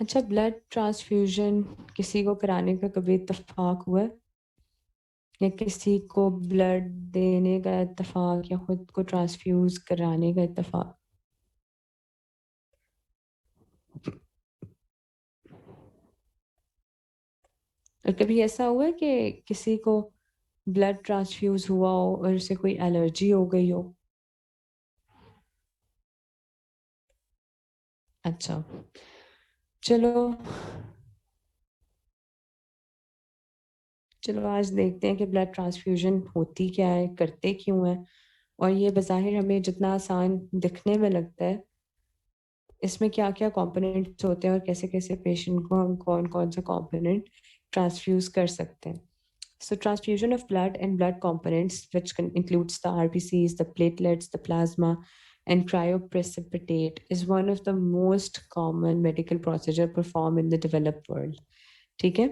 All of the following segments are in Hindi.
अच्छा, ब्लड ट्रांसफ्यूजन किसी को कराने का कभी इत्तेफाक हुआ है, या किसी को ब्लड देने का इत्तेफाक या खुद को ट्रांसफ्यूज कराने का इत्तेफाक? और कभी ऐसा हुआ है कि किसी को ब्लड ट्रांसफ्यूज हुआ हो और उसे कोई एलर्जी हो गई हो? अच्छा, चलो चलो आज देखते हैं कि ब्लड ट्रांसफ्यूजन होती क्या है, करते क्यों है, और ये बज़ाहिर हमें जितना आसान दिखने में लगता है, इसमें क्या क्या कंपोनेंट्स होते हैं और कैसे कैसे पेशेंट को हम कौन कौन सा कंपोनेंट ट्रांसफ्यूज कर सकते हैं. So transfusion of blood and blood components, which includes the RBCs, the platelets, the plasma, and cryoprecipitate, is one of the most common medical procedure performed in the developed world. ठीक है?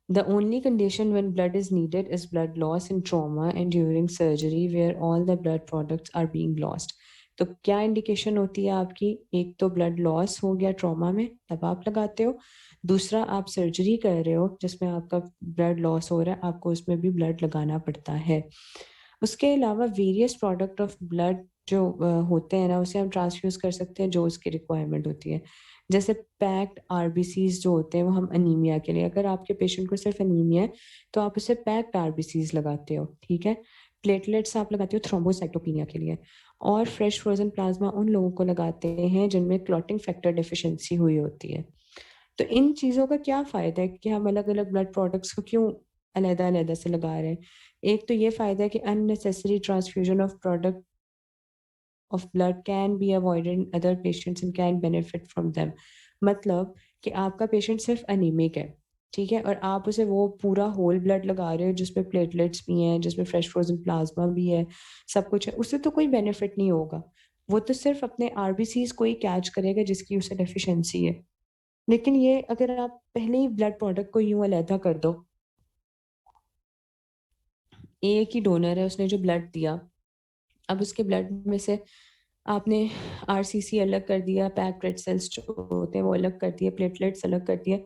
The only condition when blood is needed is blood loss in trauma and during surgery where all the blood products are being lost. तो क्या इंडिकेशन होती है आपकी? एक तो ब्लड लॉस हो गया ट्रॉमा में, तब आप लगाते हो. दूसरा, आप सर्जरी कर रहे हो जिसमें आपका ब्लड लॉस हो रहा है, आपको उसमें भी ब्लड लगाना पड़ता है. उसके अलावा वेरियस प्रोडक्ट ऑफ ब्लड जो होते हैं ना, उसे हम ट्रांसफ्यूज कर सकते हैं जो उसकी रिक्वायरमेंट होती है. जैसे पैक्ड आरबीसीज जो होते हैं वो हम अनीमिया के लिए, अगर आपके पेशेंट को सिर्फ अनीमिया है तो आप उसे पैक्ड आरबीसीज लगाते हो. ठीक है. प्लेटलेट्स आप लगाते हो थ्रोम्बोसाइटोपिनिया के लिए. और फ्रेश फ्रोजन प्लाज्मा उन लोगों को लगाते हैं जिनमें क्लॉटिंग फैक्टर डिफिशिएंसी हुई होती है. तो इन चीज़ों का क्या फ़ायदा है कि हम अलग-अलग ब्लड प्रोडक्ट्स को क्यों अलग-अलग से लगा रहे हैं? एक तो ये फ़ायदा है कि unnecessary transfusion of product of blood can be avoided in other patients and can benefit from them. मतलब कि आपका पेशेंट सिर्फ अनीमिक है, ठीक है, और आप उसे वो पूरा होल ब्लड लगा रहे हो जिसमें प्लेटलेट्स भी हैं, जिसमें फ्रेश फ्रोजन प्लाज्मा भी है, सब कुछ है, उससे तो कोई बेनिफिट नहीं होगा. वो तो सिर्फ अपने आरबीसीज को ही कैच करेगा जिसकी उसे डेफिशिएंसी है. लेकिन ये अगर आप पहले ही ब्लड प्रोडक्ट को यूं अलहदा कर दो, एक ही डोनर है, उसने जो ब्लड दिया, अब उसके ब्लड में से आपने आरसीसी अलग कर दिया, पैक्ड रेड सेल्स जो होते हैं वो अलग कर दिए, प्लेटलेट्स अलग कर दिए,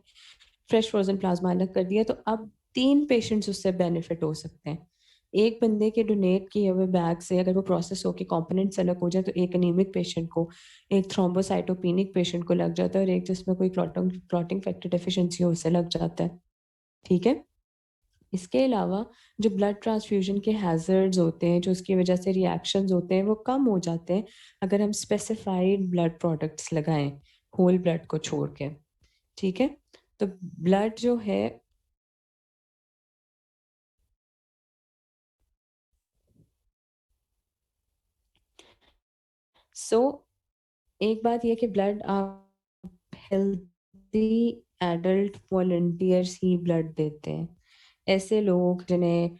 फ्रेश फ्रोजन प्लाज्मा अलग कर दिया, तो अब 3 पेशेंट्स उससे बेनिफिट हो सकते हैं. एक बंदे के डोनेट किए हुए बैग से अगर वो प्रोसेस होके कंपोनेंट्स अलग हो जाए तो एक एनीमिक पेशेंट को, एक थ्रोम्बोसाइटोपेनिक पेशेंट को लग जाता है और एक जिसमें कोई क्लॉटिंग फैक्टर डेफिशिएंसी हो उसे लग जाता है. ठीक है? इसके अलावा जो ब्लड ट्रांसफ्यूजन के हैज़र्ड्स होते हैं, जो उसकी वजह से रिएक्शंस होते हैं, वो कम हो जाते हैं अगर हम स्पेसिफाइड ब्लड प्रोडक्ट्स लगाएँ, होल ब्लड को छोड़ के, ठीक है? तो ब्लड जो है सो एक बात ये है कि ब्लड आप हेल्दी एडल्ट वॉलंटियर्स ही ब्लड देते हैं. ऐसे लोग जिन्हें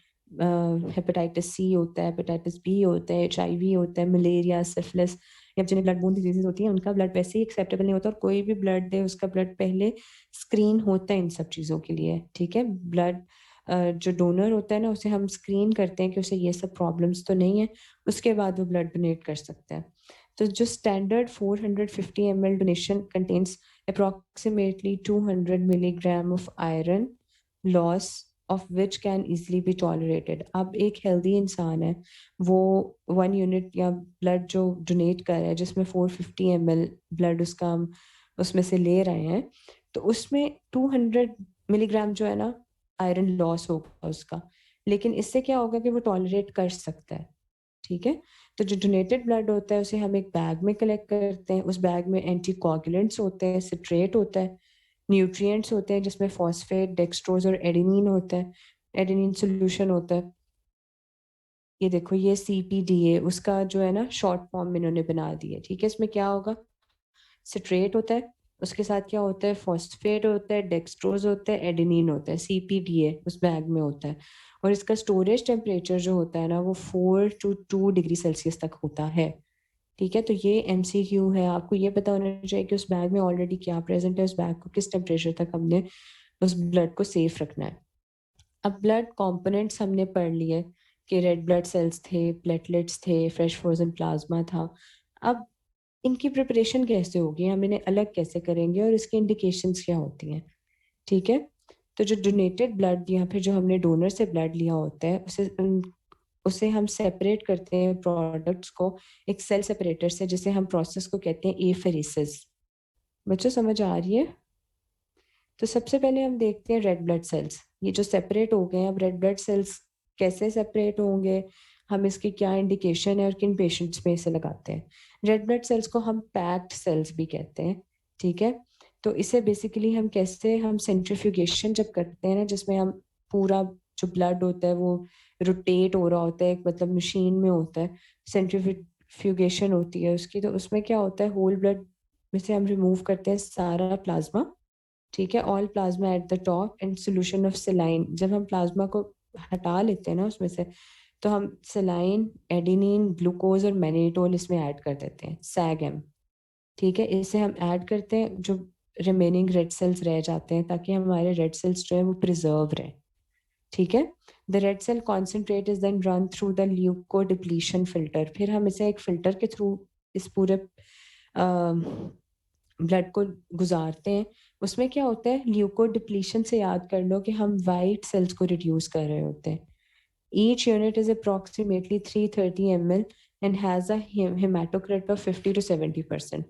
हेपेटाइटिस सी होता है, हेपेटाइटिस बी होता है, एचआईवी होता है, मलेरिया, सिफिलिस, या जिन्हें ब्लड बोर्न डिजीज़ेज़ होती हैं, उनका ब्लड वैसे ही एक्सेप्टेबल नहीं होता, और कोई भी ब्लड दे, उसका ब्लड पहले स्क्रीन होता है इन सब चीज़ों के लिए, ठीक है? ब्लड जो डोनर होता है ना, उसे हम स्क्रीन करते हैं कि उसे ये सब प्रॉब्लम्स तो नहीं है, उसके बाद वो ब्लड डोनेट कर सकता है. तो जो standard 450 ml donation contains approximately 200 milligram of iron loss of which can easily be tolerated. अब एक हेल्दी इंसान है, वो 1 यूनिट या ब्लड जो डोनेट कर रहा है जिसमें 450 ml ब्लड उसका हम उसमें से ले रहे हैं, तो उसमें 200 मिलीग्राम जो है ना आयरन लॉस होगा उसका. लेकिन इससे क्या होगा कि वो टॉलरेट कर सकता है. ठीक है? तो जो डोनेटेड ब्लड होता है उसे हम एक बैग में कलेक्ट करते हैं. उस बैग में एंटीकोगुलेंट्स होते हैं, सिट्रेट होता है, न्यूट्रिएंट्स होते हैं जिसमें फॉस्फेट, डेक्सट्रोज़ और एडेनिन होता है. एडेनिन सॉल्यूशन होता है. ये देखो, ये सीपीडीए उसका जो है ना शॉर्ट फॉर्म में इन्होंने बना दी है. ठीक है? इसमें क्या होगा? सिट्रेट होता है, उसके साथ क्या होता है? फॉस्फेट होता है, डेक्सट्रोज़ होता है, एडेनिन होता है. सीपीडीए उस बैग में होता है. और इसका स्टोरेज टेम्परेचर जो होता है ना, वो 4 टू 2 डिग्री सेल्सियस तक होता है. ठीक है? तो ये एमसीक्यू है, आपको ये पता होना चाहिए कि उस बैग में ऑलरेडी क्या प्रेज़ेंट है, उस बैग को किस टेम्परेचर तक हमने उस ब्लड को सेफ रखना है. अब ब्लड कंपोनेंट्स हमने पढ़ लिए कि रेड ब्लड सेल्स थे, प्लेटलेट्स थे, फ्रेश फ्रोज़न प्लाज़्मा था. अब इनकी प्रिपरेशन कैसे होगी, हम इन्हें अलग कैसे करेंगे और इसकी इंडिकेशंस क्या होती हैं। ठीक है, तो जो डोनेटेड ब्लड या फिर जो हमने डोनर से ब्लड लिया होता है उसे हम सेपरेट करते हैं प्रोडक्ट्स को एक सेल सेपरेटर से, जिसे हम प्रोसेस को कहते हैं एफेरेसिस। बच्चों समझ आ रही है? तो सबसे पहले हम देखते हैं रेड ब्लड सेल्स, ये जो सेपरेट हो गए हैं। अब रेड ब्लड सेल्स कैसे सेपरेट होंगे, हम इसकी क्या इंडिकेशन है और किन पेशेंट्स में इसे लगाते हैं। रेड ब्लड सेल्स को हम पैक्ड सेल्स भी कहते हैं। ठीक है, तो इसे बेसिकली हम कैसे, हम सेंट्रीफ्यूगेशन जब करते हैं ना, जिसमें हम पूरा जो ब्लड होता है वो रोटेट हो रहा होता है, एक मतलब मशीन में होता है, सेंट्रीफ्यूगेशन होती है उसकी। तो उसमें क्या होता है, होल ब्लड में से हम रिमूव करते हैं सारा प्लाज्मा। ठीक है, all plasma at the top and solution of सेलाइन। जब हम प्लाज्मा को हटा लेते हैं ना उसमें से, तो हम सेलाइन, एडिनिन, ग्लूकोज और मैनिटोल इसमें ऐड कर देते हैं, सैग-एम। ठीक है, इसे हम ऐड करते हैं, जो रिमेनिंग रेड सेल्स रह जाते हैं, ताकि हमारे रेड सेल्स जो है वो प्रिजर्व रहे। ठीक है, the red cell concentrate is then run through the leuco depletion filter. फिर हम इसे एक फिल्टर के थ्रू इस पूरे ब्लड को गुजारते हैं। उसमें क्या होता है, ल्यूको डिप्लीशन से याद कर लो कि हम वाइट सेल्स को रिड्यूस कर रहे होते हैं। Each unit is approximately 330 ml and has a haematocrit of 50 to 70%।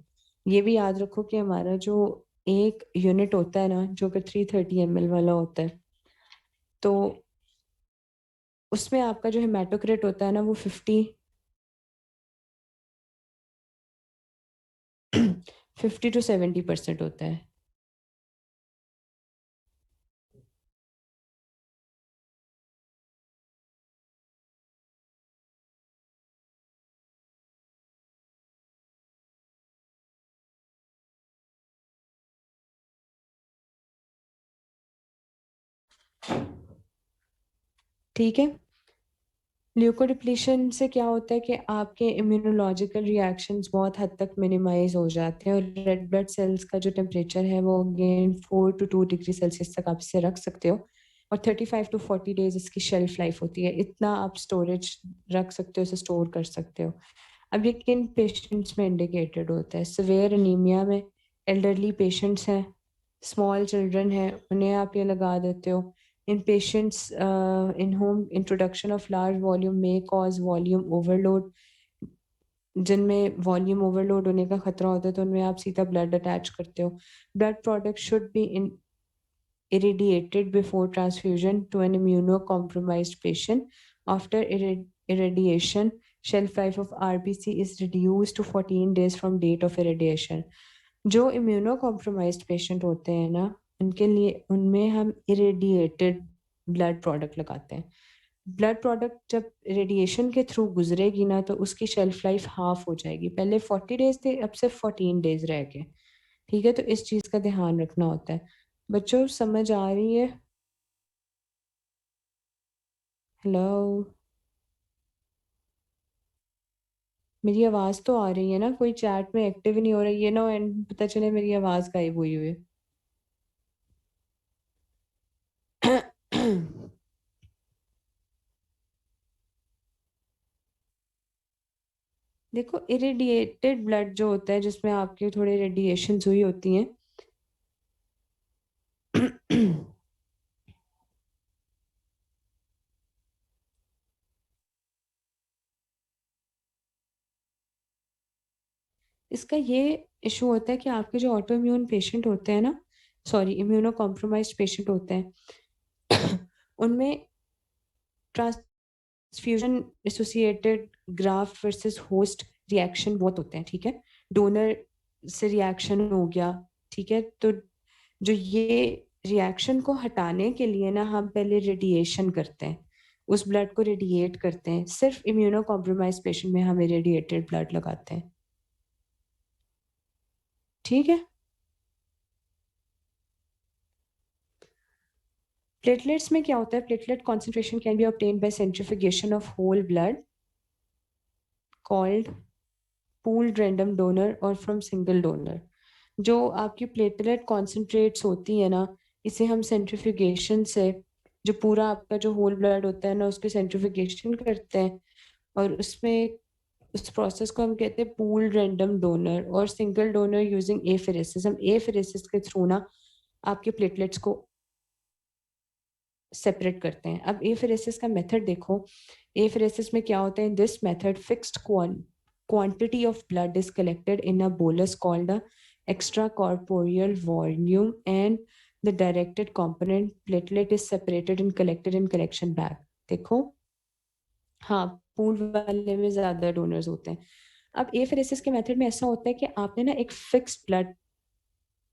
ये भी याद रखो कि हमारा जो एक यूनिट होता है ना, जो कि 330 ml वाला होता है, तो उसमें आपका जो हेमाटोक्रिट होता है ना वो 50 to 70% होता है। ठीक है, ल्यूकोडिप्लीशन से क्या होता है कि आपके इम्यूनोलॉजिकल रिएक्शंस बहुत हद तक मिनिमाइज हो जाते हैं, और रेड ब्लड सेल्स का जो टेम्परेचर है वो अगेन 4 to 2 डिग्री सेल्सियस तक आप इसे रख सकते हो, और 35 to 40 डेज इसकी शेल्फ लाइफ होती है। इतना आप स्टोरेज रख सकते हो, इसे स्टोर कर सकते हो। अब ये किन पेशेंट्स में इंडिकेटेड होता है, सिवियर अनीमिया में, एल्डरली पेशेंट्स हैं, स्मॉल चिल्ड्रन हैं, उन्हें आप ये लगा देते हो। In patients in whom introduction of large volume may cause volume overload, जिनमें वॉल्यूम ओवरलोड होने का खतरा होता है, तो उनमें आप सीधा ब्लड अटैच करते हो। Blood product should be irradiated before transfusion to an immunocompromised patient. After irradiation, shelf life of RBC is reduced to 14 days from date of irradiation. जो इम्यूनो कॉम्प्रोमाइज्ड पेशेंट होते हैं ना, उनके लिए, उनमें हम इरेडिएटेड ब्लड प्रोडक्ट लगाते हैं। ब्लड प्रोडक्ट जब रेडिएशन के थ्रू गुजरेगी ना, तो उसकी शेल्फ लाइफ हाफ हो जाएगी। पहले 40 डेज थे, अब सिर्फ 14 डेज रह गए। ठीक है, तो इस चीज़ का ध्यान रखना होता है। बच्चों समझ आ रही है? हेलो, मेरी आवाज़ तो आ रही है ना? कोई चैट में एक्टिव नहीं हो रही है ना, एंड पता चले मेरी आवाज़ गायब हुई हुई है। देखो, इरेडिएटेड ब्लड जो होता है, जिसमें आपके थोड़े रेडिएशन हुई होती हैं, इसका ये इशू होता है कि आपके जो ऑटो इम्यून पेशेंट होते हैं ना, सॉरी, इम्यूनो कॉम्प्रोमाइज्ड पेशेंट होते हैं, उनमें transfusion associated graft versus host reaction बहुत होते हैं। ठीक है, डोनर से रिएक्शन हो गया। ठीक है, तो जो ये रिएक्शन को हटाने के लिए ना, हम पहले रेडिएशन करते हैं, उस ब्लड को रेडिएट करते हैं। सिर्फ इम्यूनो कॉम्प्रोमाइज पेशेंट में हम रेडिएटेड ब्लड लगाते हैं। ठीक है, प्लेटलेट्स में क्या होता है, platelet concentration can be obtained by centrifugation of whole blood called pooled random donor और फ्रॉम सिंगल डोनर। जो आपकी प्लेटलेट कॉन्सेंट्रेट्स होती है ना, इसे हम सेंट्रीफ्यूगेशन से, जो पूरा आपका जो होल ब्लड होता है ना, उसके सेंट्रीफ्यूगेशन करते हैं, और उसमें उस प्रोसेस को हम कहते हैं पूल्ड रैंडम डोनर और सिंगल डोनर यूजिंग एफेरेसिस। हम एफेरेसिस के थ्रू ना आपके प्लेटलेट्स को सेपरेट करते हैं। अब एफेरेसिस का मेथड देखो, एफेरेसिस में क्या होता है, this method fixed quantity of blood is collected in a bolus called a extracorporeal volume and the directed component platelet is separated and collected in collection bag। देखो, हाँ, पूल वाले में ज्यादा डोनर्स होते हैं। अब एफेरेसिस के मेथड में ऐसा होता है कि आपने ना एक फिक्स्ड ब्लड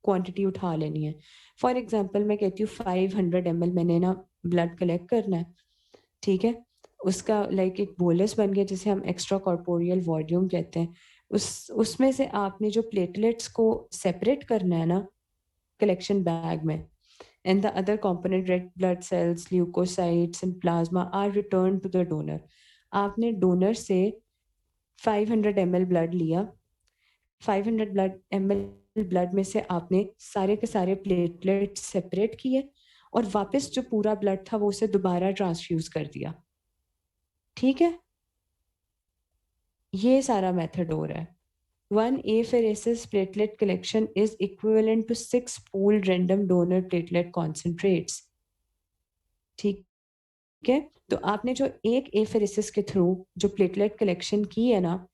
क्वांटिटी उठा लेनी है। फॉर एग्जांपल मैं कहती हूँ 500 ml मैंने ना ब्लड कलेक्ट करना है, ठीक है। उसका लाइक एक बोलस बन गया जिसे हम एक्स्ट्रा कॉर्पोरियल वॉल्यूम कहते हैं। उसमें से आपने जो प्लेटलेट्स को सेपरेट करना है ना कलेक्शन बैग में, and the other component red blood cells, leucocytes and plasma are return to the donor. आपने डोनर से 500 ml ब्लड लिया, 500 ml ब्लड में से आपने सारे के सारे प्लेटलेट सेपरेट किए और वापस जो पूरा ब्लड था वो उसे दोबारा ट्रांसफ्यूज कर दिया, ठीक है। ये सारा मेथड हो रहा है। 1 apheresis platelet collection is equivalent to 6 pooled random donor platelet concentrates, ठीक है। तो आपने जो एक एफेरेसिस के थ्रू जो प्लेटलेट कलेक्शन की है ना,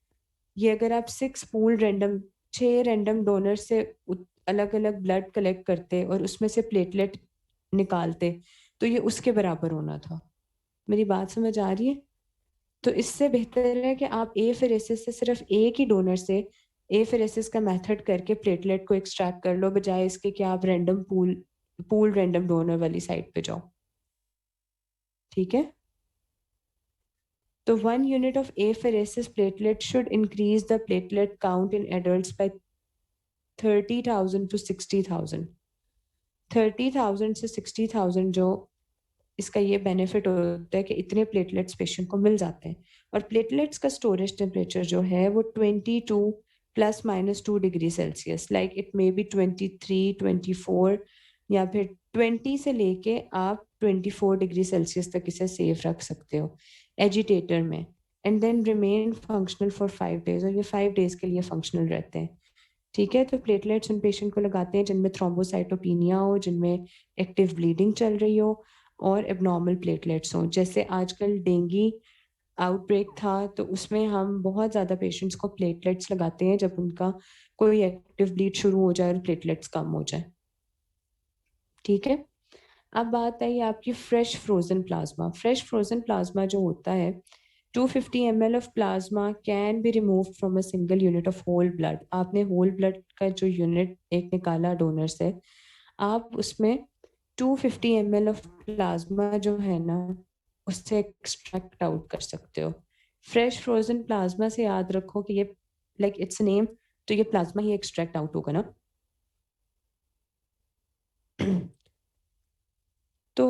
ये अगर आप 6 रैंडम डोनर से अलग अलग ब्लड कलेक्ट करते और उसमें से प्लेटलेट निकालते तो ये उसके बराबर होना था। मेरी बात समझ आ रही है? तो इससे बेहतर है कि आप एफेरेसिस से सिर्फ एक ही डोनर से एफेरेसिस का मेथड करके प्लेटलेट को एक्सट्रैक्ट कर लो, बजाय इसके कि आप पूल रैंडम डोनर वाली साइड पे जाओ, ठीक है। तो 1 unit of apheresis platelet should increase the platelet count in adults by 30,000 to 60,000। 30,000 से 60,000 जो इसका ये बेनिफिट होता है कि इतने प्लेटलेट्स पेशेंट को मिल जाते हैं। और प्लेटलेट्स का स्टोरेज टेम्परेचर जो है वो 22 ±2 degree Celsius, like it may be 23, 24 या फिर 20 से लेके आप 24 डिग्री सेल्सियस तक इसे सेफ रख सकते हो एजिटेटर में, and then remain functional for 5 days, और ये 5 days के लिए फंक्शनल रहते हैं, ठीक है। तो प्लेटलेट्स उन पेशेंट को लगाते हैं जिनमें थ्रोम्बोसाइटोपिनिया हो, जिनमें एक्टिव ब्लीडिंग चल रही हो और एबनॉर्मल प्लेटलेट्स हों। जैसे आजकल डेंगू आउटब्रेक था तो उसमें हम बहुत ज़्यादा पेशेंट्स को प्लेटलेट्स लगाते हैं जब उनका कोई एक्टिव ब्लीड शुरू हो जाए और प्लेटलेट्स कम हो जाए, ठीक है। अब बात आई आपकी fresh frozen plasma. Fresh frozen plasma जो होता है, 250 ml of plasma can be remove from a single unit of whole blood. आपने होल ब्लड का जो यूनिट एक निकाला डोनर से, आप उसमें 250 ml ऑफ प्लाज्मा जो है ना उससे एक्सट्रैक्ट आउट कर सकते हो। फ्रेश फ्रोजन प्लाज्मा से याद रखो कि ये लाइक इट्स नेम, तो ये प्लाज्मा ही एक्सट्रैक्ट आउट होगा ना। तो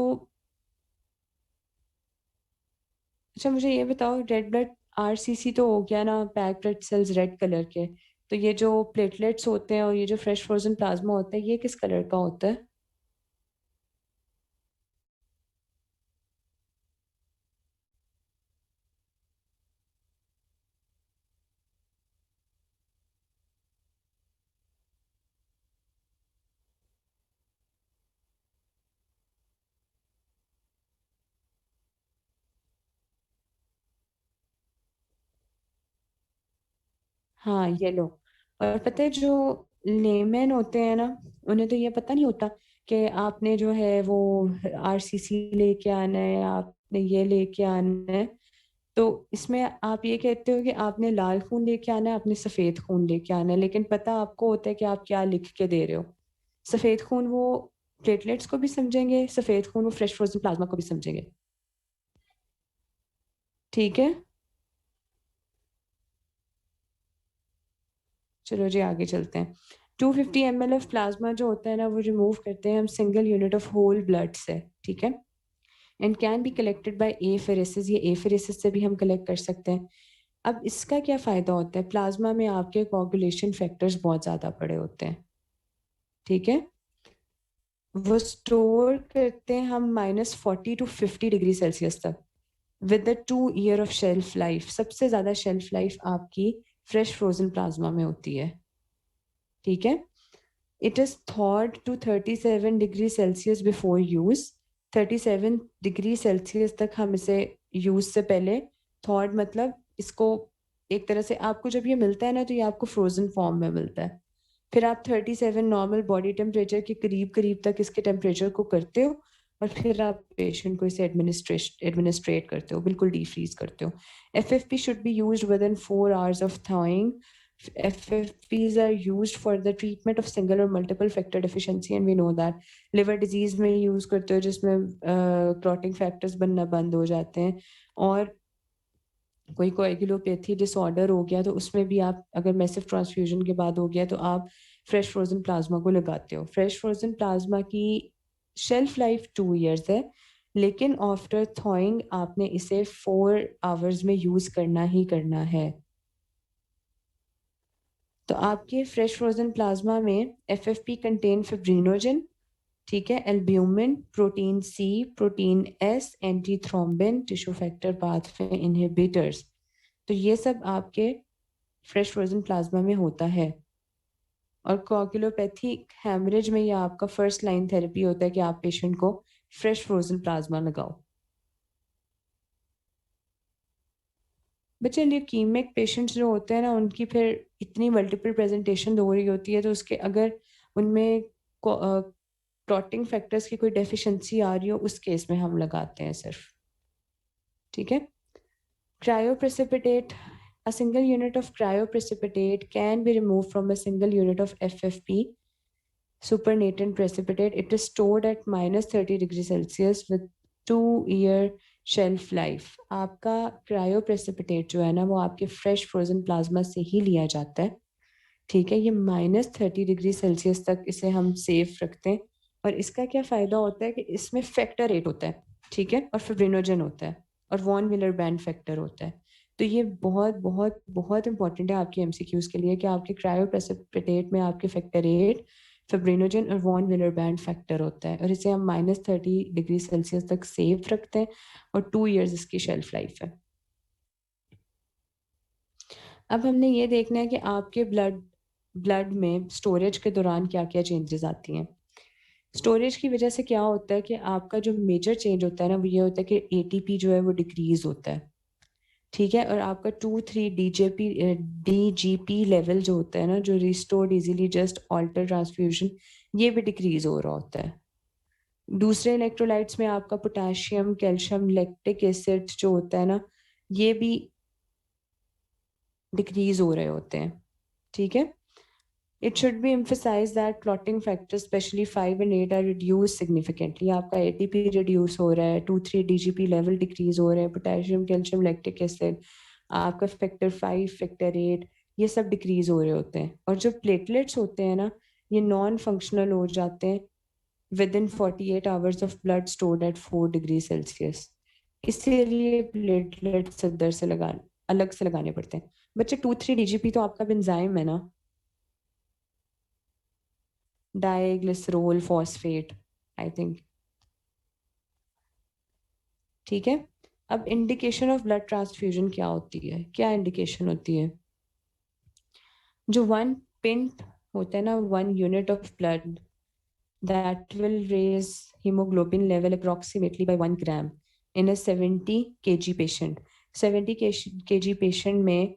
अच्छा मुझे ये बताओ, रेड ब्लड आरसीसी तो हो गया ना, packed blood cells red colour के, तो ये जो प्लेटलेट्स होते हैं और ये जो फ्रेश फ्रोजन प्लाज्मा होता है ये किस कलर का होता है? हाँ, येलो। और पता है जो लेमैन होते हैं ना, उन्हें तो ये पता नहीं होता कि आपने जो है वो आरसीसी लेके आना है, आपने ये लेके आना है। तो इसमें आप ये कहते हो कि आपने लाल खून लेके आना है, आपने सफेद खून लेके आना है, लेकिन पता आपको होता है कि आप क्या लिख के दे रहे हो। सफेद खून वो प्लेटलेट्स को भी समझेंगे, सफेद खून वो फ्रेश फ्रोजन प्लाज्मा को भी समझेंगे, ठीक है। चलो जी आगे चलते हैं। 250 ml ऑफ प्लाज्मा जो होता है ना वो रिमूव करते हैं हम single unit of whole blood से, ठीक है। And can be collected by apheresis, ये एफेरेसिस से भी हम कलेक्ट कर सकते हैं। अब इसका क्या फायदा होता है, प्लाज्मा में आपके कोगुलेशन फैक्टर्स बहुत ज्यादा पड़े होते हैं, ठीक है। वो स्टोर करते हैं हम -40 to 50 डिग्री सेल्सियस तक। With the 2 year of shelf life. सबसे ज़्यादा शेल्फ लाइफ आपकी फ्रेश फ्रोजन प्लाज्मा में होती है, ठीक है। It is thawed to 37 degree Celsius before use. 37 degree Celsius तक हम इसे यूज़ से पहले, थॉड मतलब इसको एक तरह से आपको जब ये मिलता है ना, तो ये आपको फ्रोजन फॉर्म में मिलता है। फिर आप 37 नॉर्मल बॉडी टेम्परेचर के करीब करीब तक इसके टेम्परेचर को करते हो, और फिर आप पेशेंट को इसे एडमिनिस्ट्रेट करते हो, बिल्कुल डीफ्रीज करते हो। FFP should be used with in 4 hours of थॉइंग। FFPs are used for the treatment of single or multiple factor deficiency, and we know that liver disease में यूज करते हो जिसमें क्लॉटिंग फैक्टर्स बनना बंद हो जाते हैं, और कोई कोएगुलोपैथी डिसऑर्डर हो गया तो उसमें भी आप अगर मैसिव ट्रांसफ्यूजन के बाद हो गया तो आप फ्रेश फ्रोजन प्लाज्मा को लगाते हो। फ्रेश फ्रोजन प्लाज्मा की शेल्फ लाइफ 2 years है, लेकिन आफ्टर थॉइंग आपने इसे 4 hours में यूज करना ही करना है। तो आपके फ्रेश फ्रोजन प्लाज्मा में FFP कंटेन फिब्रिनोजन, ठीक है, albumin, protein C, protein S, anti thrombin, tissue factor pathway inhibitors. तो ये सब आपके फ्रेश फ्रोजन प्लाज्मा में होता है। और कोआगुलोपैथिक हैमरेज में ये आपका फर्स्ट लाइन थेरेपी होता है कि आप पेशेंट को फ्रेश फ्रोजन प्लाज्मा लगाओ। बच्चे ल्यूकीमिक पेशेंट्स जो होते हैं ना, उनकी फिर इतनी मल्टीपल प्रेजेंटेशन हो रही होती है, तो उसके अगर उनमें क्लॉटिंग फैक्टर्स की कोई डेफिशिएंसी आ रही हो, उस केस में हम लगाते हैं सिर्फ, ठीक है। Cryoprecipitate. A single unit of cryoprecipitate can be removed from a single unit of FFP, supernatant precipitate. It is stored at -30 degrees Celsius with 2 year shelf life. आपका cryoprecipitate जो है ना, वो आपके fresh frozen plasma से ही लिया जाता है, ठीक है। ये -30 डिग्री सेल्सियस तक इसे हम सेफ रखते हैं, और इसका क्या फ़ायदा होता है कि इसमें फैक्टर 8 होता है, ठीक है, और फिब्रिनोजन होता है, और वॉन विलर बैंड फैक्टर होता है। तो ये बहुत बहुत बहुत इंपॉर्टेंट है आपके MCQs के लिए कि आपके क्रायोप्रेसिपिटेट में आपके फैक्टर 8, फिब्रिनोजन और वॉन विलर बैंड फैक्टर होता है, और इसे हम -30 डिग्री सेल्सियस तक सेफ रखते हैं, और 2 years इसकी शेल्फ लाइफ है। अब हमने ये देखना है कि आपके ब्लड में स्टोरेज के दौरान क्या क्या चेंजेस आती हैं। स्टोरेज की वजह से क्या होता है कि आपका जो मेजर चेंज होता है ना, वो ये होता है कि ATP जो है वो डिक्रीज होता है, ठीक है, और आपका 2-3 DGP लेवल जो होता है ना, जो restored easily just alter transfusion, ये भी डिक्रीज हो रहा होता है। दूसरे इलेक्ट्रोलाइट्स में आपका पोटेशियम, कैल्शियम, लैक्टिक एसिड जो होता है ना, ये भी डिक्रीज हो रहे होते हैं, ठीक है। It should be emphasized that clotting factors, especially 5 and 8, are reduced significantly. आपका ATP reduce हो रहा है, 2-3 DGP level decrease हो रहे हैं, पोटेशियम, कैल्शियम, लैक्टिक एसिड, आपका फैक्टर 5, फैक्टर 8, ये सब डिक्रीज हो रहे होते हैं। और जो प्लेटलेट्स होते हैं ना, ये नॉन फंक्शनल हो जाते हैं with in 48 hours of blood stored at 4 degree Celsius. इसीलिए प्लेटलेट्स अंदर से अलग से लगाने पड़ते हैं। बच्चे 2-3 DGP तो आपका एंजाइम है ना, डाइग्लिसरॉल फॉस्फेट, आई थिंक, ठीक है। अब इंडिकेशन ऑफ ब्लड ट्रांसफ्यूजन क्या होती है, क्या इंडिकेशन होती है? जो 1 पिंट होता है ना, 1 unit of blood, that will raise hemoglobin level approximately by 1 gram in a 70 kg patient. 70 kg patient में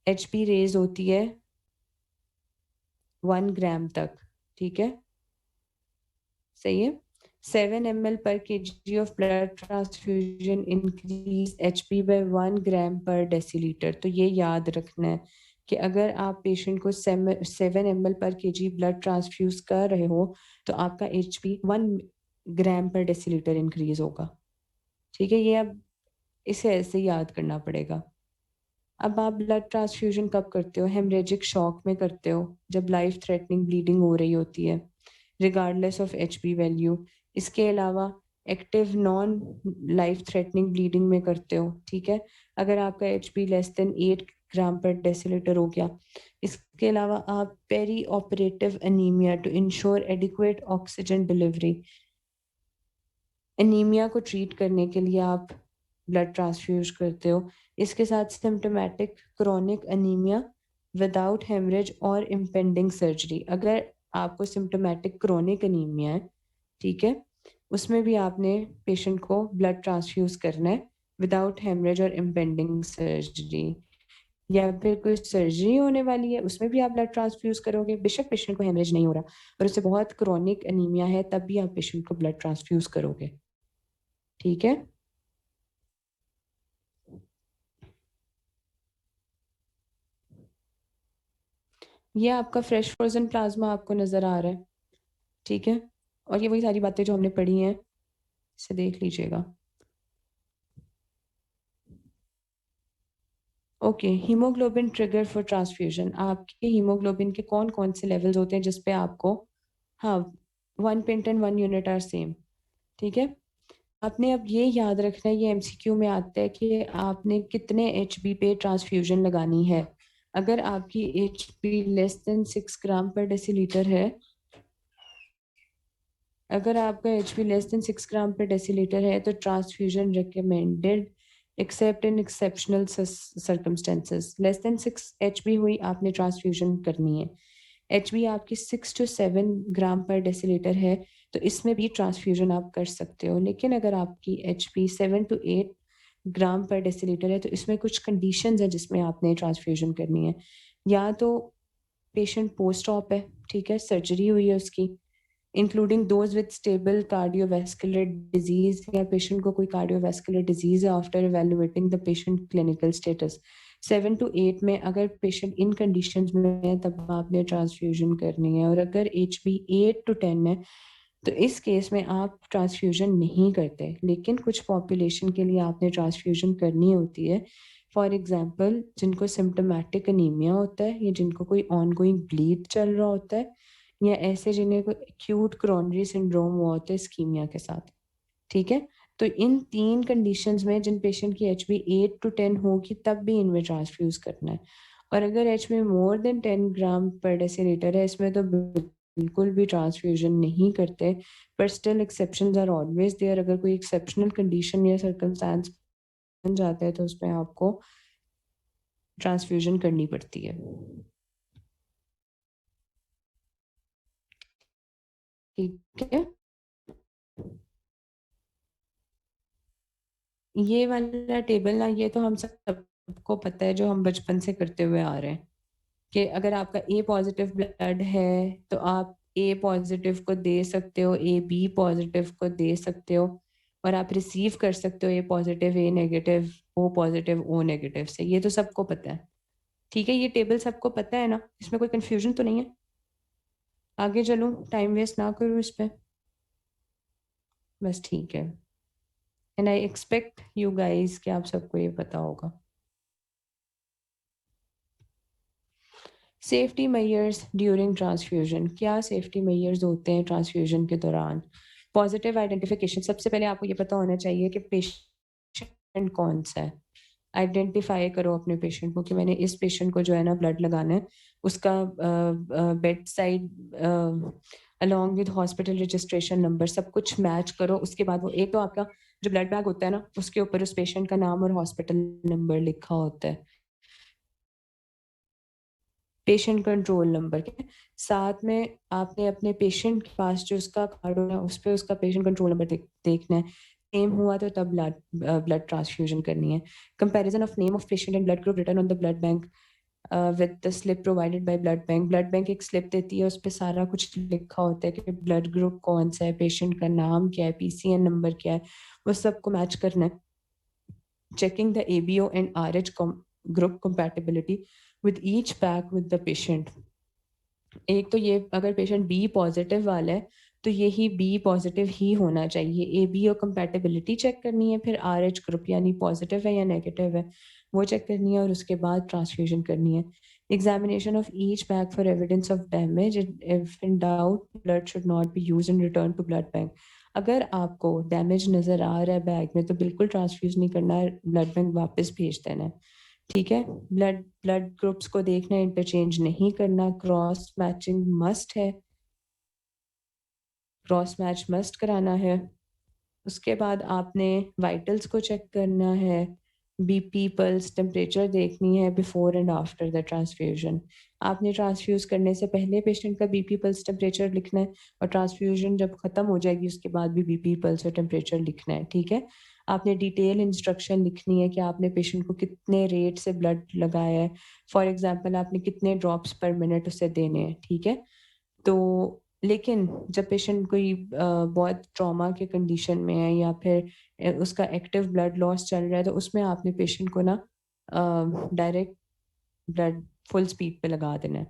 HP रेज होती है 1 gram तक, ठीक है, सही है। 7 ml per kg of blood transfusion increase HP by 1 gram per deciliter। तो ये याद रखना है कि अगर आप पेशेंट को 7 ml per kg blood transfuse कर रहे हो, तो आपका HP 1 ग्राम पर डेसीलीटर इंक्रीज होगा, ठीक है। ये अब इसे ऐसे याद करना पड़ेगा। अब आप ब्लड ट्रांसफ्यूजन कब करते हो? हेमरेजिक शॉक में करते हो, जब लाइफ थ्रेटनिंग ब्लीडिंग हो रही होती है, रिगार्डलेस ऑफ HP वैल्यू। इसके अलावा active non life threatening bleeding में करते हो, ठीक है, अगर आपका HP लेस देन 8 ग्राम पर डेसीलीटर हो गया। इसके अलावा आप peri operative anaemia to ensure adequate oxygen delivery, anaemia को ट्रीट करने के लिए आप ब्लड ट्रांसफ्यूज करते हो। इसके साथ symptomatic chronic anaemia without haemorrhage और इम्पेंडिंग सर्जरी। अगर आपको सिम्टोमेटिक क्रोनिक अनीमिया है, ठीक है, उसमें भी आपने पेशेंट को ब्लड ट्रांसफ्यूज करना है विदाउट हेमरेज और इम्पेंडिंग सर्जरी। या फिर कोई सर्जरी होने वाली है, उसमें भी आप ब्लड ट्रांसफ्यूज करोगे, बेशक पेशेंट को हेमरेज नहीं हो रहा और उससे बहुत क्रोनिक अनीमिया है, तब भी आप पेशेंट को ब्लड ट्रांसफ्यूज करोगे। ठीक है। ये आपका फ्रेश फ्रोजन प्लाज्मा आपको नजर आ रहा है, ठीक है, और ये वही सारी बातें जो हमने पढ़ी हैं, इसे देख लीजिएगा। Okay, haemoglobin trigger for transfusion. आपके हीमोग्लोबिन के कौन कौन से लेवल्स होते हैं जिसपे आपको, हाँ, 1 pint and 1 unit are same, ठीक है। आपने अब ये याद रखना है, ये एमसीक्यू में आता है कि आपने कितने एचबी पे ट्रांसफ्यूजन लगानी है। अगर आपकी एचबी लेस देन 6 ग्राम पर डेसीलीटर है, अगर आपका एचबी लेस देन 6 ग्राम पर डेसीलीटर है तो ट्रांसफ्यूजन रिकमेंडेड एक्सेप्ट इन exceptional circumstances. Less than 6 HB हुई, आपने ट्रांसफ्यूजन करनी है। एचबी आपकी 6 to 7 ग्राम पर डेसीलीटर है तो इसमें भी ट्रांसफ्यूजन आप कर सकते हो। लेकिन अगर आपकी एचबी 7 to 8 ग्राम पर डेसीलीटर है तो इसमें कुछ कंडीशंस है जिसमें आपने ट्रांसफ्यूजन करनी है। या तो पेशेंट पोस्ट ऑप है, ठीक है, सर्जरी हुई है उसकी, including those with stable cardiovascular disease, या पेशेंट को कोई कार्डियोवैस्कुलर डिजीज है after evaluating the patient clinical status. 7 to 8 में अगर पेशेंट इन कंडीशंस में है तब आपने ट्रांसफ्यूजन करनी है। और अगर एचबी 8 to 10 है तो इस केस में आप ट्रांसफ्यूजन नहीं करते, लेकिन कुछ पॉपुलेशन के लिए आपने ट्रांसफ्यूजन करनी होती है। फॉर एग्जाम्पल, जिनको सिम्टोमेटिक अनीमिया होता है, या जिनको कोई ऑनगोइंग ब्लीड चल रहा होता है, या ऐसे जिन्हें कोई एक्यूट क्रोनरी सिंड्रोम हुआ होता है स्कीमिया के साथ, ठीक है। तो इन 3 कंडीशंस में जिन पेशेंट की एचबी 8 to 10 होगी तब भी इनमें ट्रांसफ्यूज करना है। और अगर एचबी मोर देन 10 ग्राम पर डेसीलीटर है, इसमें तो बिल्कुल भी ट्रांसफ्यूजन नहीं करते। पर still exceptions are always there. अगर कोई एक्सेप्शनल कंडीशन या सर्कमस्टांस बन जाता है तो उसमें आपको ट्रांसफ्यूजन करनी पड़ती है। ठीक है, ये वाला टेबल ना, ये तो हम सबको पता है, जो हम बचपन से करते हुए आ रहे हैं, कि अगर आपका ए पॉजिटिव ब्लड है तो आप ए पॉजिटिव को दे सकते हो, ए बी पॉजिटिव को दे सकते हो, और आप रिसीव कर सकते हो A positive, A negative, O positive, O negative से। ये तो सबको पता है, ठीक है, ये टेबल सबको पता है ना, इसमें कोई कंफ्यूजन तो नहीं है। आगे चलूं, टाइम वेस्ट ना करूं इस पे, बस ठीक है। And I expect you guys कि आप सबको ये पता होगा। Safety measures during transfusion. क्या सेफ्टी मेजर्स होते हैं ट्रांसफ्यूजन के दौरान? Positive identification. सबसे पहले आपको ये पता होना चाहिए कि पेशेंट कौन सा है। आइडेंटिफाई करो अपने पेशेंट को कि मैंने इस पेशेंट को जो है ना ब्लड लगाना है, उसका bed side along with hospital registration number सब कुछ मैच करो। उसके बाद वो एक तो आपका जो ब्लड बैग होता है ना, उसके ऊपर उस पेशेंट का नाम और हॉस्पिटल नंबर लिखा होता है, पेशेंट कंट्रोल नंबर के साथ में। आपने अपने पेशेंट के पास जो उसका कार्ड होना है उस पर उसका पेशेंट कंट्रोल नंबर देखना है। सेम हुआ तो तब ब्लड ट्रांसफ्यूजन करनी है। Comparison of name of patient and blood group return on the blood bank with the slip provided by blood bank. Blood bank एक स्लिप देती है, उस पर सारा कुछ लिखा होता है कि ब्लड ग्रुप कौन सा है, पेशेंट का नाम क्या है, पीसीएन नंबर क्या है, वो सबको मैच करना है। Checking the ABO and RH group compatibility with each pack with the patient. एक तो ये, अगर पेशेंट बी पॉजिटिव वाला है तो यही बी पॉजिटिव ही होना चाहिए। एबीओ कंपैटिबिलिटी चेक करनी है, फिर आरएच ग्रुप यानी पॉजिटिव है या नेगेटिव है वो चेक करनी है, और उसके बाद ट्रांसफ्यूजन करनी है। Examination of each bag for evidence of damage. If in doubt blood should not be use in return to blood bank. अगर आपको डैमेज नजर आ रहा है बैग में तो बिल्कुल ट्रांसफ्यूज नहीं करना है, ब्लड बैंक वापस भेज देना है, ठीक है। ब्लड ब्लड ग्रुप्स को देखना, इंटरचेंज नहीं करना। क्रॉस मैचिंग मस्ट है, क्रॉस मैच मस्ट कराना है। उसके बाद आपने वाइटल्स को चेक करना है, बीपी, पल्स, टेम्परेचर देखनी है before and after the transfusion. आपने ट्रांसफ्यूज़ करने से पहले पेशेंट का बीपी, पल्स, टेम्परेचर लिखना है और ट्रांसफ्यूजन जब ख़त्म हो जाएगी उसके बाद भी बीपी, पल्स और टेम्परेचर लिखना है, ठीक है? आपने डिटेल इंस्ट्रक्शन लिखनी है कि आपने पेशेंट को कितने रेट से ब्लड लगाया है। फॉर एग्ज़ाम्पल आपने कितने ड्रॉप्स पर मिनट उसे देने हैं, ठीक है? तो लेकिन जब पेशेंट कोई बहुत ट्रॉमा के कंडीशन में है या फिर उसका एक्टिव ब्लड लॉस चल रहा है, तो उसमें आपने पेशेंट को ना डायरेक्ट ब्लड फुल स्पीड पे लगा देना है।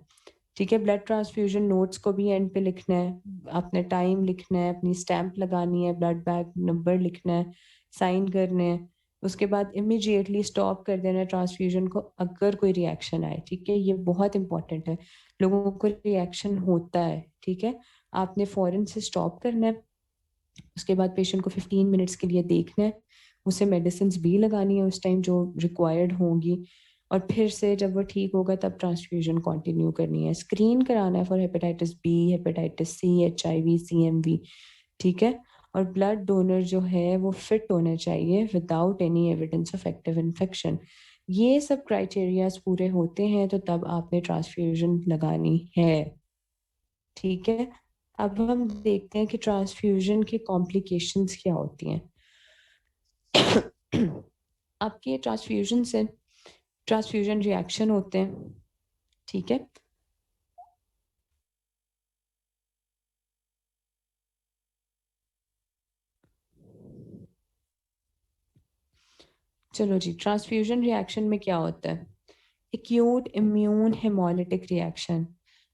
ठीक है? ब्लड ट्रांसफ्यूजन नोट्स को भी एंड पे लिखना है, अपने टाइम लिखना है, अपनी स्टैम्प लगानी है, ब्लड बैग नंबर लिखना है, साइन करने हैं। उसके बाद इमीडिएटली स्टॉप कर देना है ट्रांसफ्यूजन को अगर कोई रिएक्शन आए, ठीक है? ये बहुत इंपॉर्टेंट है। लोगों को रिएक्शन होता है, ठीक है? आपने फ़ौरन से स्टॉप करना है। उसके बाद पेशेंट को 15 मिनट्स के लिए देखना है, उसे मेडिसिन्स भी लगानी है उस टाइम जो रिक्वायर्ड होंगी और फिर से जब वो ठीक होगा तब ट्रांसफ्यूजन कंटिन्यू करनी है। स्क्रीन कराना है for hepatitis B, hepatitis C, HIV, CMV, ठीक है? और ब्लड डोनर जो है वो फिट होना चाहिए without any evidence of active infection. ये सब क्राइटेरियाज़ पूरे होते हैं तो तब आपने ट्रांसफ्यूजन लगानी है, ठीक है? अब हम देखते हैं कि ट्रांसफ्यूजन की कॉम्प्लिकेशंस क्या होती हैं। आपके ट्रांसफ्यूजन से ट्रांसफ्यूजन रिएक्शन होते हैं, ठीक है? चलो जी, ट्रांसफ्यूजन रिएक्शन में क्या होता है? Acute immune haemolytic reaction.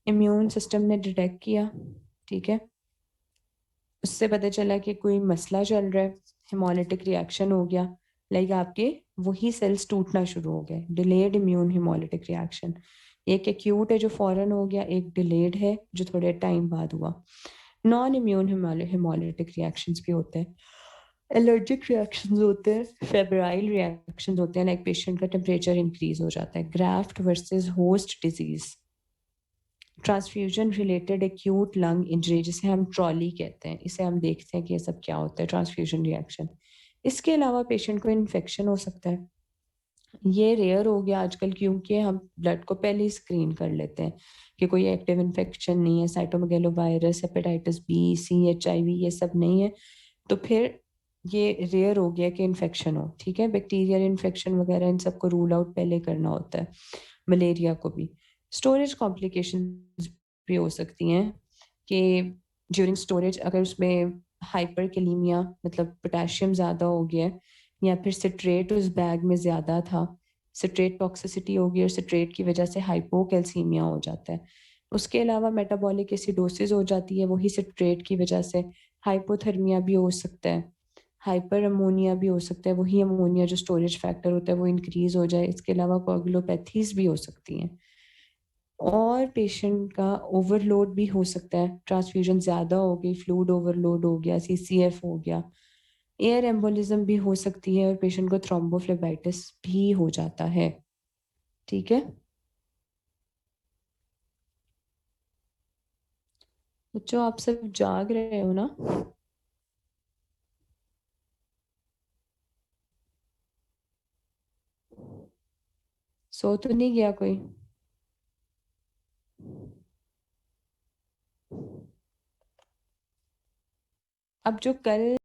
Immune system ने डिटेक्ट किया, ठीक है? उससे पता चला कि कोई मसला चल रहा है, हेमोलिटिक रिएक्शन हो गया, लाइक आपके वही सेल्स टूटना शुरू हो गए, डिलेड इम्यून हेमोलिटिक रिएक्शन। एक एक्यूट है जो फौरन हो गया, एक डिलेड है जो थोड़े टाइम बाद हुआ। नॉन इम्यून हेमोलिटिक रिएक्शंस भी होते हैं, एलर्जिक रिएक्शंस होते हैं, फेब्राइल रिएक्शंस होते हैं, लाइक पेशेंट का टेम्परेचर इंक्रीज हो जाता है। Graft versus host disease, transfusion related acute lung injury जिसे हम ट्रॉली कहते हैं, इसे हम देखते हैं कि ये सब क्या होता है, ट्रांसफ्यूजन रिएक्शन। इसके अलावा पेशेंट को इन्फेक्शन हो सकता है, ये रेयर हो गया आजकल क्योंकि हम ब्लड को पहले ही स्क्रीन कर लेते हैं कि कोई एक्टिव इन्फेक्शन नहीं है, साइटोमेगालोवायरस, हेपेटाइटिस बी, सी, एचआईवी ये सब नहीं है, तो फिर ये रेयर हो गया कि इन्फेक्शन हो, ठीक है? बैक्टीरियल इन्फेक्शन वगैरह इन सबको रूल आउट पहले करना होता है, मलेरिया को भी। स्टोरेज कॉम्प्लिकेशंस भी हो सकती हैं कि ड्यूरिंग स्टोरेज अगर उसमें हाइपरकैलेमिया मतलब पोटेशियम ज़्यादा हो गया है या फिर सिट्रेट उस बैग में ज़्यादा था, सिट्रेट टॉक्सिसिटी होगी और सिट्रेट की वजह से हाइपोकैल्सीमिया हो जाता है। उसके अलावा मेटाबॉलिक एसिडोसिस हो जाती है, वही सिट्रेट की वजह से हाइपोथर्मिया भी हो सकता है, हाइपर अमोनिया भी हो सकता है, वही अमोनिया जो स्टोरेज फैक्टर होता है वो इंक्रीज़ हो जाए। इसके अलावा कोगुलोपैथीज़ भी हो सकती हैं और पेशेंट का ओवरलोड भी हो सकता है, ट्रांसफ्यूजन ज़्यादा हो गई, फ्लूइड ओवरलोड हो गया, सीसीएफ हो गया, एयर एम्बोलिज्म भी हो सकती है और पेशेंट को थ्रोम्बोफ्लेबाइटिस भी हो जाता है, ठीक है? बच्चों आप सब जाग रहे हो ना? सो तो नहीं गया कोई? अब जो कल